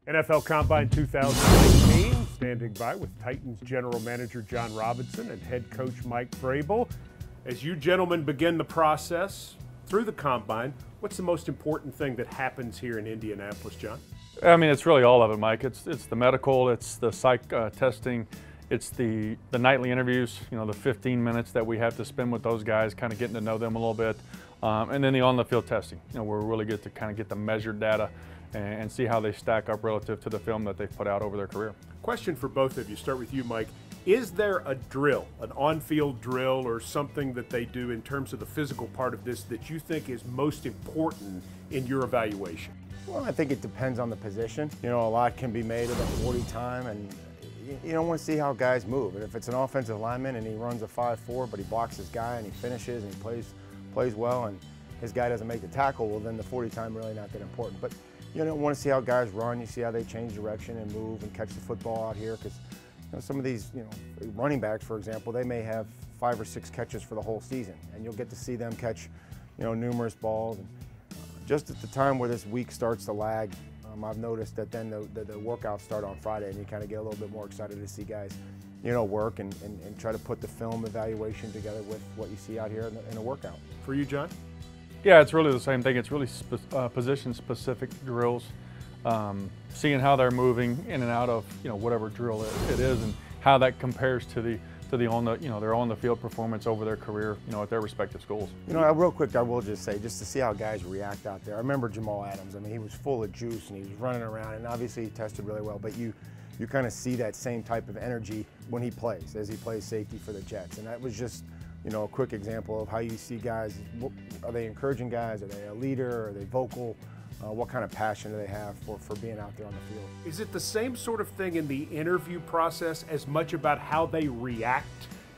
NFL Combine 2019, standing by with Titans General Manager John Robinson and head coach Mike Vrabel. As you gentlemen begin the process through the Combine, what's the most important thing that happens here in Indianapolis, John? I mean, it's really all of it, Mike. It's the medical, it's the psych testing, it's the nightly interviews, you know, the 15 minutes that we have to spend with those guys, kind of getting to know them a little bit, and then the on-the-field testing, you know, where we really get to kind of get the measured data and see how they stack up relative to the film that they've put out over their career. Question for both of you. Start with you, Mike. Is there a drill, an on-field drill or something that they do in terms of the physical part of this that you think is most important in your evaluation? Well, I think it depends on the position. You know, a lot can be made of the 40 time, and you don't want to see how guys move. And if it's an offensive lineman and he runs a 5-4, but he blocks his guy and he finishes and he plays well and his guy doesn't make the tackle, well, then the 40 time really not that important. But you don't want to see how guys run. You see how they change direction and move and catch the football out here, because you know, some of these, you know, running backs, for example, they may have 5 or 6 catches for the whole season, and you'll get to see them catch, you know, numerous balls. And just at the time where this week starts to lag, I've noticed that then the workouts start on Friday, and you kind of get a little bit more excited to see guys, you know, work and try to put the film evaluation together with what you see out here in a workout. For you, John? Yeah, it's really the same thing. It's really position-specific drills, seeing how they're moving in and out of, you know, whatever drill it is, and how that compares to the their on-the-field performance over their career, you know, at their respective schools. You know, real quick, I will just say, just to see how guys react out there. I remember Jamal Adams. I mean, he was full of juice and he was running around, and obviously he tested really well. But you kind of see that same type of energy when he plays, as he plays safety for the Jets, and that was just, you know, a quick example of how you see guys. Are they encouraging guys? Are they a leader? Are they vocal? What kind of passion do they have for being out there on the field? Is it the same sort of thing in the interview process, as much about how they react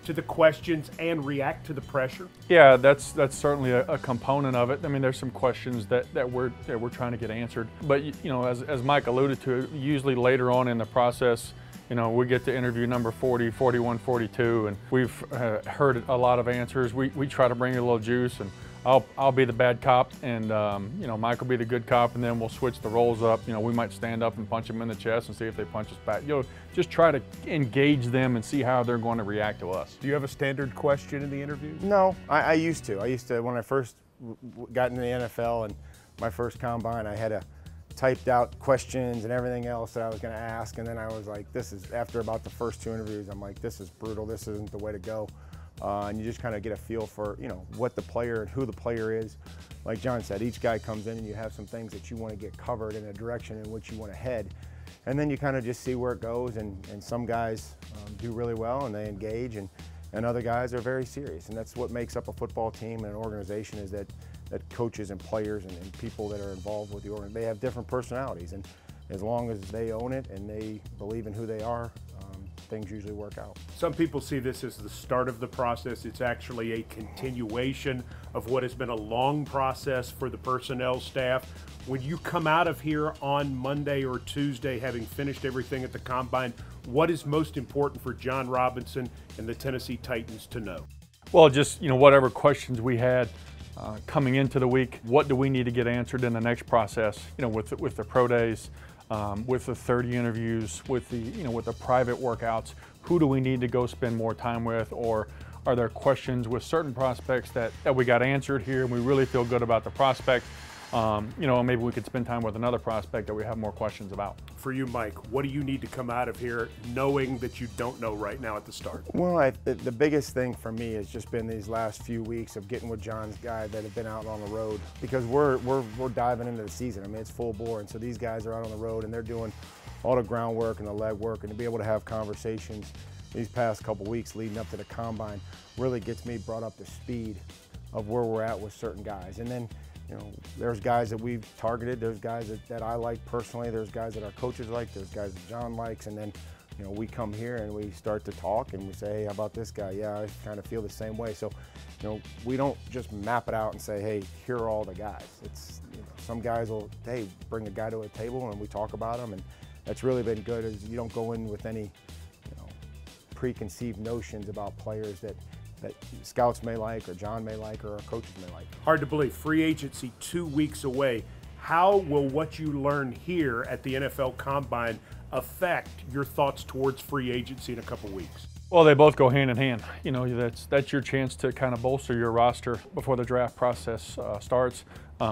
to the questions and react to the pressure? Yeah, that's certainly a component of it. I mean, there's some questions that we're trying to get answered. But, you know, as Mike alluded to, usually later on in the process, you know, we get to interview number 40, 41, 42, and we've heard a lot of answers. We try to bring a little juice, and I'll be the bad cop, and you know, Mike will be the good cop, and then we'll switch the roles up. You know, we might stand up and punch them in the chest and see if they punch us back. You know, just try to engage them and see how they're going to react to us. Do you have a standard question in the interview? No, I used to. When I first got into the NFL and my first combine, I had typed out questions and everything else that I was going to ask, and then I was like, after about the first 2 interviews, I'm like, this is brutal, this isn't the way to go. And you just kind of get a feel for, you know, what the player and who the player is. Like John said, each guy comes in and you have some things that you want to get covered in a direction in which you want to head. And then you kind of just see where it goes, and some guys do really well and they engage, and other guys are very serious. And that's what makes up a football team and an organization, is that coaches and players and people that are involved with the organization, they have different personalities, and as long as they own it and they believe in who they are, things usually work out. Some people see this as the start of the process. It's actually a continuation of what has been a long process for the personnel staff. When you come out of here on Monday or Tuesday, having finished everything at the Combine, what is most important for John Robinson and the Tennessee Titans to know? Well, just, you know, whatever questions we had coming into the week, what do we need to get answered in the next process, you know, with the pro days, with the 30 interviews, with the private workouts. Who do we need to go spend more time with, or are there questions with certain prospects that we got answered here and we really feel good about the prospect? You know, maybe we could spend time with another prospect that we have more questions about. For you, Mike, what do you need to come out of here knowing that you don't know right now at the start? Well, the biggest thing for me has just been these last few weeks of getting with John's guy that have been out on the road, because we're diving into the season. I mean, it's full bore, and so these guys are out on the road and they're doing all the groundwork and the leg work, and to be able to have conversations these past couple weeks leading up to the Combine really gets me brought up to speed of where we're at with certain guys. And then, you know, there's guys that we've targeted, there's guys that I like personally, there's guys that our coaches like, there's guys that John likes, and then, you know, we come here and we start to talk and we say, hey, how about this guy? Yeah, I kind of feel the same way. So, you know, we don't just map it out and say, hey, here are all the guys. It's, you know, some guys will, hey, bring a guy to a table and we talk about him, and that's really been good, is you don't go in with any, you know, preconceived notions about players that scouts may like, or John may like, or our coaches may like. Hard to believe, free agency 2 weeks away. How will what you learn here at the NFL Combine affect your thoughts towards free agency in a couple weeks? Well, they both go hand in hand. You know, that's your chance to kind of bolster your roster before the draft process starts.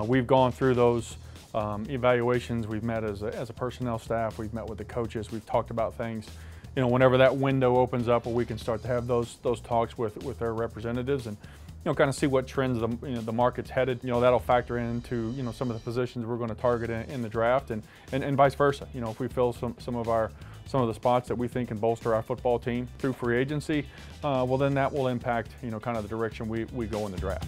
We've gone through those evaluations. We've met as a personnel staff. We've met with the coaches. We've talked about things. You know, whenever that window opens up, where we can start to have those talks with their representatives and, you know, kind of see what trends the market's headed. You know, that'll factor into, you know, some of the positions we're going to target in the draft and vice versa. You know, if we fill some of the spots that we think can bolster our football team through free agency, well, then that will impact, you know, kind of the direction we go in the draft.